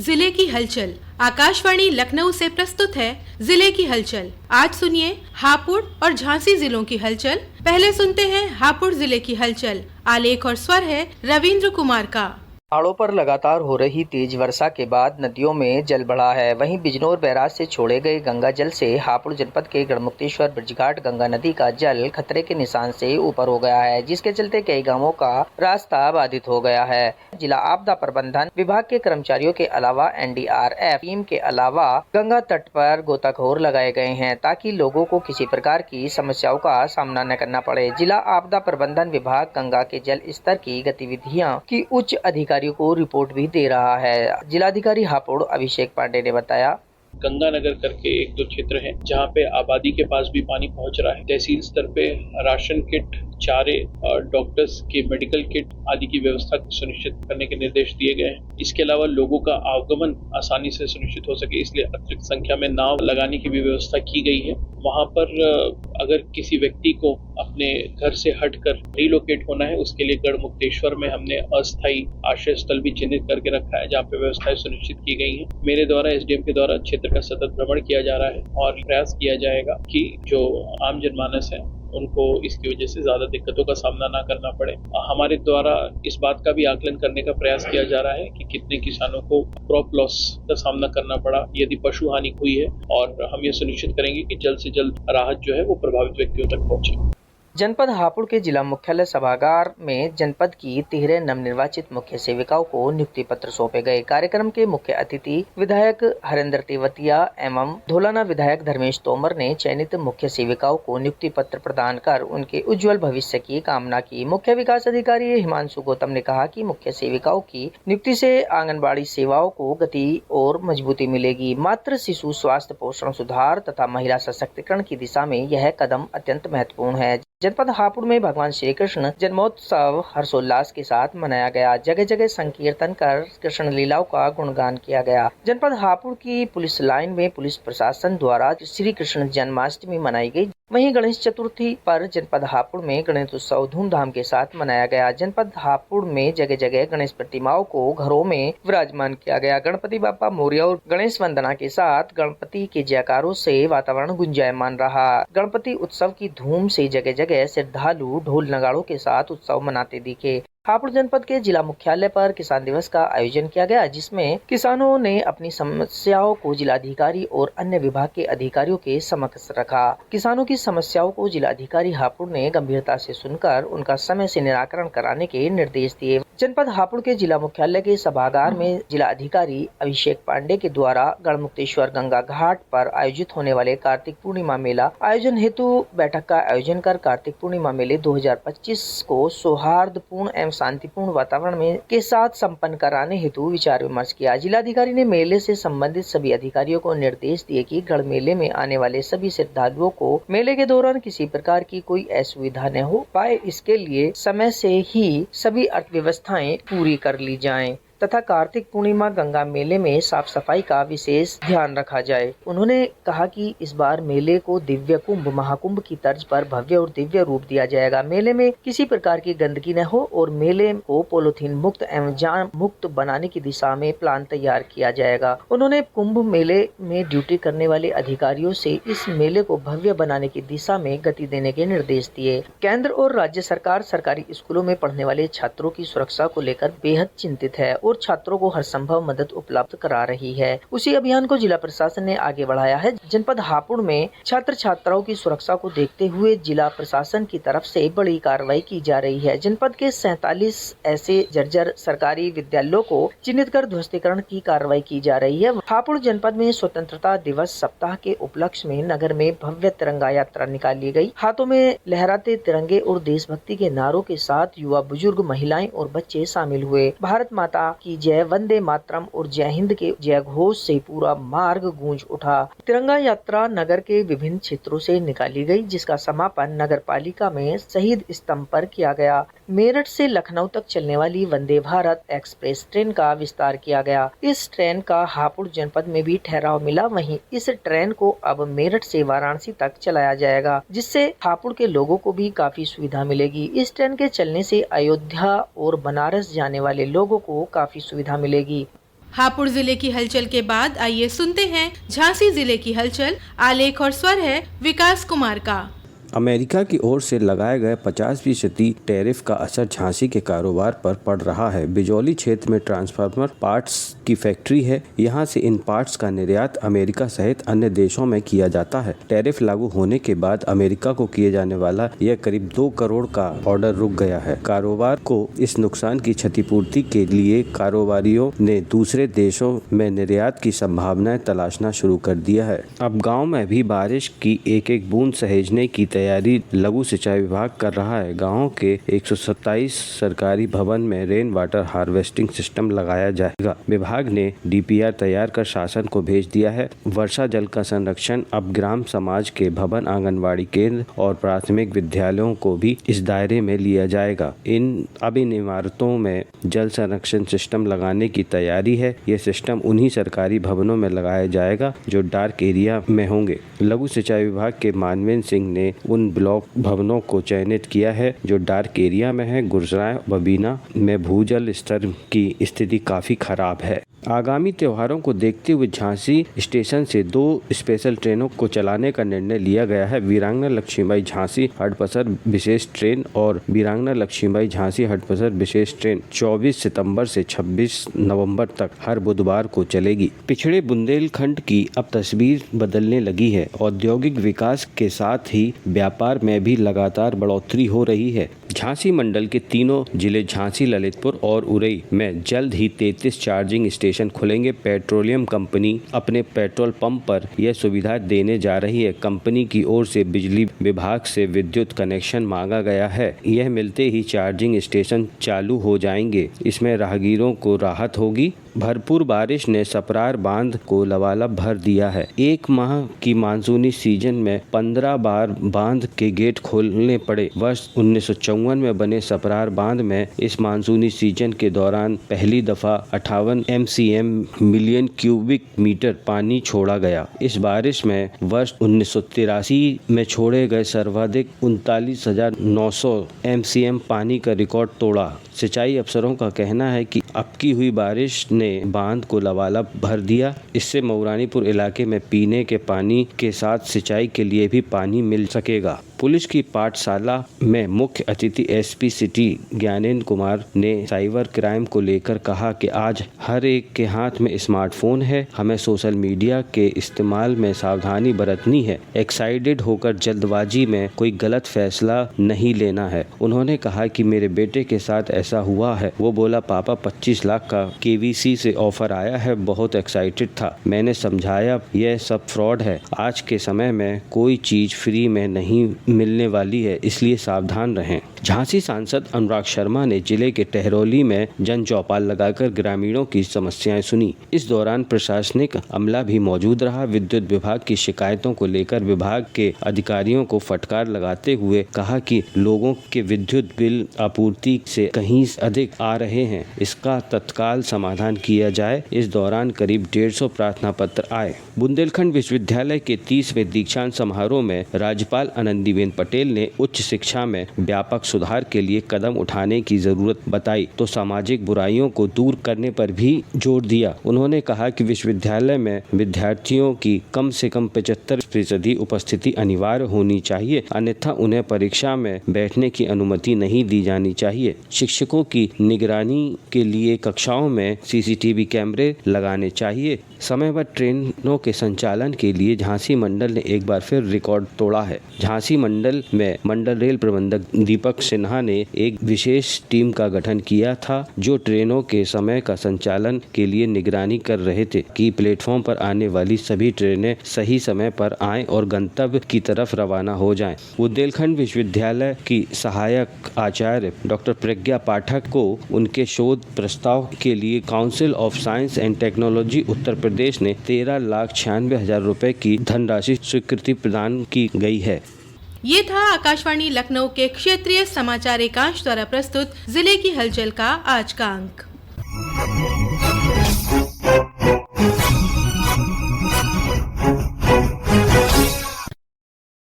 जिले की हलचल। आकाशवाणी लखनऊ से प्रस्तुत है जिले की हलचल। आज सुनिए हापुड़ और झांसी जिलों की हलचल। पहले सुनते हैं हापुड़ जिले की हलचल। आलेख और स्वर है रविंद्र कुमार का। पहाड़ों पर लगातार हो रही तेज वर्षा के बाद नदियों में जल बढ़ा है। वहीं बिजनौर बैराज से छोड़े गए गंगा जल से हापुड़ जनपद के गढ़मुक्तेश्वर ब्रिजघाट गंगा नदी का जल खतरे के निशान से ऊपर हो गया है, जिसके चलते कई गांवों का रास्ता बाधित हो गया है। जिला आपदा प्रबंधन विभाग के कर्मचारियों के अलावा NDRF टीम के अलावा गंगा तट पर गोताखोर लगाए गए हैं, ताकि लोगों को किसी प्रकार की समस्याओं का सामना न करना पड़े। जिला आपदा प्रबंधन विभाग गंगा के जल स्तर की गतिविधियां की उच्च अधिकारियों को रिपोर्ट भी दे रहा है। जिलाधिकारी हापुड़ अभिषेक पांडे ने बताया, गंगानगर करके एक दो क्षेत्र हैं जहाँ पे आबादी के पास भी पानी पहुँच रहा है। तहसील स्तर पे राशन किट, चारे और डॉक्टर्स की मेडिकल किट आदि की व्यवस्था सुनिश्चित करने के निर्देश दिए गए हैं। इसके अलावा लोगों का आगमन आसानी से सुनिश्चित हो सके, इसलिए अतिरिक्त संख्या में नाव लगाने की भी व्यवस्था की गई है। वहाँ पर अगर किसी व्यक्ति को अपने घर से हटकर रिलोकेट होना है, उसके लिए गढ़मुक्तेश्वर में हमने अस्थायी आश्रय स्थल भी चिन्हित करके रखा है, जहाँ पे व्यवस्थाएं सुनिश्चित की गई हैं। मेरे द्वारा SDM के द्वारा क्षेत्र का सतत भ्रमण किया जा रहा है और प्रयास किया जाएगा कि जो आम जनमानस है उनको इसकी वजह से ज्यादा दिक्कतों का सामना ना करना पड़े। हमारे द्वारा इस बात का भी आकलन करने का प्रयास किया जा रहा है कि कितने किसानों को क्रॉप लॉस का सामना करना पड़ा यदि पशु हानि हुई है, और हम ये सुनिश्चित करेंगे कि जल्द से जल्द राहत जो है वो प्रभावित व्यक्तियों तक पहुंचे। जनपद हापुड़ के जिला मुख्यालय सभागार में जनपद की 13 नवनिर्वाचित मुख्य सेविकाओं को नियुक्ति पत्र सौंपे गए। कार्यक्रम के मुख्य अतिथि विधायक हरेंद्र तेवतिया एवं धोलाना विधायक धर्मेश तोमर ने चयनित मुख्य सेविकाओं को नियुक्ति पत्र प्रदान कर उनके उज्जवल भविष्य की कामना की। मुख्य विकास अधिकारी हिमांशु गौतम ने कहा कि मुख्य सेविकाओं की नियुक्ति से आंगनबाड़ी सेवाओं को गति और मजबूती मिलेगी। मातृ शिशु स्वास्थ्य पोषण सुधार तथा महिला सशक्तिकरण की दिशा में यह कदम अत्यंत महत्वपूर्ण है। जनपद हापुड़ में भगवान श्री कृष्ण जन्मोत्सव हर्षोल्लास के साथ मनाया गया। जगह जगह संकीर्तन कर कृष्ण लीलाओं का गुणगान किया गया। जनपद हापुड़ की पुलिस लाइन में पुलिस प्रशासन द्वारा श्री कृष्ण जन्माष्टमी मनाई गई। वहीं गणेश चतुर्थी पर जनपद हापुड़ में गणेश उत्सव धूमधाम के साथ मनाया गया। जनपद हापुड़ में जगह जगह गणेश प्रतिमाओं को घरों में विराजमान किया गया। गणपति बाप्पा मोरया और गणेश वंदना के साथ गणपति के जयकारों से वातावरण गुंजायमान रहा। गणपति उत्सव की धूम से जगह जगह श्रद्धालु ढोल नगाड़ों के साथ उत्सव मनाते दिखे। हापुड़ जनपद के जिला मुख्यालय पर किसान दिवस का आयोजन किया गया, जिसमें किसानों ने अपनी समस्याओं को जिलाधिकारी और अन्य विभाग के अधिकारियों के समक्ष रखा। किसानों की समस्याओं को जिलाधिकारी हापुड़ ने गंभीरता से सुनकर उनका समय से निराकरण कराने के निर्देश दिए। जनपद हापुड़ के जिला मुख्यालय के सभागार में जिला अधिकारी अभिषेक पांडे के द्वारा गढ़मुक्तेश्वर गंगा घाट पर आयोजित होने वाले कार्तिक पूर्णिमा मेला आयोजन हेतु बैठक का आयोजन कर कार्तिक पूर्णिमा मेले 2025 को सौहार्दपूर्ण एवं शांतिपूर्ण वातावरण में के साथ संपन्न कराने हेतु विचार विमर्श किया। जिलाधिकारी ने मेले से संबंधित सभी अधिकारियों को निर्देश दिए कि गढ़ मेले में आने वाले सभी श्रद्धालुओं को मेले के दौरान किसी प्रकार की कोई असुविधा न हो पाए, इसके लिए समय से ही सभी अर्थव्यवस्थाएं पूरी कर ली जाएं तथा कार्तिक पूर्णिमा गंगा मेले में साफ सफाई का विशेष ध्यान रखा जाए। उन्होंने कहा कि इस बार मेले को दिव्य कुंभ महाकुंभ की तर्ज पर भव्य और दिव्य रूप दिया जाएगा। मेले में किसी प्रकार की गंदगी न हो और मेले को पॉलीथीन मुक्त एवं जाम मुक्त बनाने की दिशा में प्लान तैयार किया जाएगा। उन्होंने कुंभ मेले में ड्यूटी करने वाले अधिकारियों से इस मेले को भव्य बनाने की दिशा में गति देने के निर्देश दिए। केंद्र और राज्य सरकार सरकारी स्कूलों में पढ़ने वाले छात्रों की सुरक्षा को लेकर बेहद चिंतित है और छात्रों को हर संभव मदद उपलब्ध करा रही है। उसी अभियान को जिला प्रशासन ने आगे बढ़ाया है। जनपद हापुड़ में छात्र छात्राओं की सुरक्षा को देखते हुए जिला प्रशासन की तरफ से बड़ी कार्रवाई की जा रही है। जनपद के 47 ऐसे जर्जर सरकारी विद्यालयों को चिन्हित कर ध्वस्तीकरण की कार्रवाई की जा रही है। हापुड़ जनपद में स्वतंत्रता दिवस सप्ताह के उपलक्ष्य में नगर में भव्य तिरंगा यात्रा निकाली गई। हाथों में लहराते तिरंगे और देशभक्ति के नारों के साथ युवा, बुजुर्ग, महिलाएं और बच्चे शामिल हुए। भारत माता की जय, वंदे मातरम और जय हिंद के जय घोष से पूरा मार्ग गूंज उठा। तिरंगा यात्रा नगर के विभिन्न क्षेत्रों से निकाली गई, जिसका समापन नगर पालिका में शहीद स्तंभ पर किया गया। मेरठ से लखनऊ तक चलने वाली वंदे भारत एक्सप्रेस ट्रेन का विस्तार किया गया। इस ट्रेन का हापुड़ जनपद में भी ठहराव मिला। वहीं इस ट्रेन को अब मेरठ से वाराणसी तक चलाया जाएगा, जिससे हापुड़ के लोगों को भी काफी सुविधा मिलेगी। इस ट्रेन के चलने से अयोध्या और बनारस जाने वाले लोगों को काफी सुविधा मिलेगी। हापुड़ जिले की हलचल के बाद आइए सुनते हैं झांसी जिले की हलचल। आलेख और स्वर है विकास कुमार का। अमेरिका की ओर से लगाए गए 50% टैरिफ का असर झांसी के कारोबार पर पड़ रहा है। बिजौली क्षेत्र में ट्रांसफार्मर पार्ट्स की फैक्ट्री है। यहां से इन पार्ट्स का निर्यात अमेरिका सहित अन्य देशों में किया जाता है। टैरिफ लागू होने के बाद अमेरिका को किए जाने वाला यह करीब 2 करोड़ का ऑर्डर रुक गया है। कारोबार को इस नुकसान की क्षतिपूर्ति के लिए कारोबारियों ने दूसरे देशों में निर्यात की संभावनाएं तलाशना शुरू कर दिया है। अब गाँव में भी बारिश की एक एक बूंद सहेजने की तैयारी लघु सिंचाई विभाग कर रहा है। गांव के 127 सरकारी भवन में रेन वाटर हार्वेस्टिंग सिस्टम लगाया जाएगा। विभाग ने डीपीआर तैयार कर शासन को भेज दिया है। वर्षा जल का संरक्षण अब ग्राम समाज के भवन, आंगनबाड़ी केंद्र और प्राथमिक विद्यालयों को भी इस दायरे में लिया जाएगा। इन इमारतों में जल संरक्षण सिस्टम लगाने की तैयारी है। यह सिस्टम उन्हीं सरकारी भवनों में लगाया जाएगा जो डार्क एरिया में होंगे। लघु सिंचाई विभाग के मानवेंद्र सिंह ने उन ब्लॉक भवनों को चयनित किया है जो डार्क एरिया में है। गुजराय व बीना में भूजल स्तर की स्थिति काफी खराब है। आगामी त्योहारों को देखते हुए झांसी स्टेशन से 2 स्पेशल ट्रेनों को चलाने का निर्णय लिया गया है। वीरांगना लक्ष्मीबाई झांसी हडपसर विशेष ट्रेन और वीरांगना लक्ष्मीबाई झांसी हडपसर विशेष ट्रेन 24 सितंबर से 26 नवंबर तक हर बुधवार को चलेगी। पिछड़े बुंदेलखंड की अब तस्वीर बदलने लगी है। औद्योगिक विकास के साथ ही व्यापार में भी लगातार बढ़ोतरी हो रही है। झांसी मंडल के तीनों जिले झांसी, ललितपुर और उरई में जल्द ही 33 चार्जिंग स्टेशन खुलेंगे। पेट्रोलियम कंपनी अपने पेट्रोल पंप पर यह सुविधा देने जा रही है। कंपनी की ओर से बिजली विभाग से विद्युत कनेक्शन मांगा गया है। यह मिलते ही चार्जिंग स्टेशन चालू हो जाएंगे। इसमें राहगीरों को राहत होगी। भरपूर बारिश ने सपरार बांध को लबालब भर दिया है। 1 माह की मानसूनी सीजन में 15 बार बांध के गेट खोलने पड़े। वर्ष 1954 में बने सपरार बांध में इस मानसूनी सीजन के दौरान पहली दफा 58 MCM मिलियन क्यूबिक मीटर पानी छोड़ा गया। इस बारिश में वर्ष 1983 में छोड़े गए सर्वाधिक 39,900 MCM पानी का रिकॉर्ड तोड़ा। सिंचाई अफसरों का कहना है कि अब की हुई बारिश ने बांध को लबालब भर दिया। इससे मऊरानीपुर इलाके में पीने के पानी के साथ सिंचाई के लिए भी पानी मिल सकेगा। पुलिस की पाठशाला में मुख्य अतिथि SP सिटी ज्ञानेंद्र कुमार ने साइबर क्राइम को लेकर कहा कि आज हर एक के हाथ में स्मार्टफोन है। हमें सोशल मीडिया के इस्तेमाल में सावधानी बरतनी है। एक्साइटेड होकर जल्दबाजी में कोई गलत फैसला नहीं लेना है। उन्होंने कहा कि मेरे बेटे के साथ ऐसा हुआ है। वो बोला पापा 25 लाख का KVC से ऑफर आया है, बहुत एक्साइटेड था। मैंने समझाया यह सब फ्रॉड है। आज के समय में कोई चीज फ्री में नहीं मिलने वाली है, इसलिए सावधान रहें। झांसी सांसद अनुराग शर्मा ने जिले के टहरौली में जन चौपाल लगाकर ग्रामीणों की समस्याएं सुनी। इस दौरान प्रशासनिक अमला भी मौजूद रहा। विद्युत विभाग की शिकायतों को लेकर विभाग के अधिकारियों को फटकार लगाते हुए कहा कि लोगों के विद्युत बिल आपूर्ति से कहीं अधिक आ रहे हैं, इसका तत्काल समाधान किया जाए। इस दौरान करीब 150 प्रार्थना पत्र आए। बुंदेलखंड विश्वविद्यालय के 30वें दीक्षांत समारोह में राज्यपाल आनंदीबेन पटेल ने उच्च शिक्षा में व्यापक सुधार के लिए कदम उठाने की जरूरत बताई तो सामाजिक बुराइयों को दूर करने पर भी जोर दिया। उन्होंने कहा कि विश्वविद्यालय में विद्यार्थियों की कम से कम 75% उपस्थिति अनिवार्य होनी चाहिए, अन्यथा उन्हें परीक्षा में बैठने की अनुमति नहीं दी जानी चाहिए। शिक्षकों की निगरानी के लिए कक्षाओं में CCTV कैमरे लगाने चाहिए। समयबद्ध ट्रेनों के संचालन के लिए झांसी मंडल ने एक बार फिर रिकॉर्ड तोड़ा है। झांसी मंडल में मंडल रेल प्रबंधक दीपक सिन्हा ने एक विशेष टीम का गठन किया था, जो ट्रेनों के समय का संचालन के लिए निगरानी कर रहे थे कि प्लेटफॉर्म पर आने वाली सभी ट्रेनें सही समय पर आएं और गंतव्य की तरफ रवाना हो जाएं। बुंदेलखंड विश्वविद्यालय की सहायक आचार्य डॉक्टर प्रज्ञा पाठक को उनके शोध प्रस्ताव के लिए council of science and technology Uttar Pradesh ने 13,96,000 रुपए की धनराशि स्वीकृति प्रदान की गई है। ये था आकाशवाणी लखनऊ के क्षेत्रीय समाचार एकांश द्वारा प्रस्तुत जिले की हलचल का आज का अंक।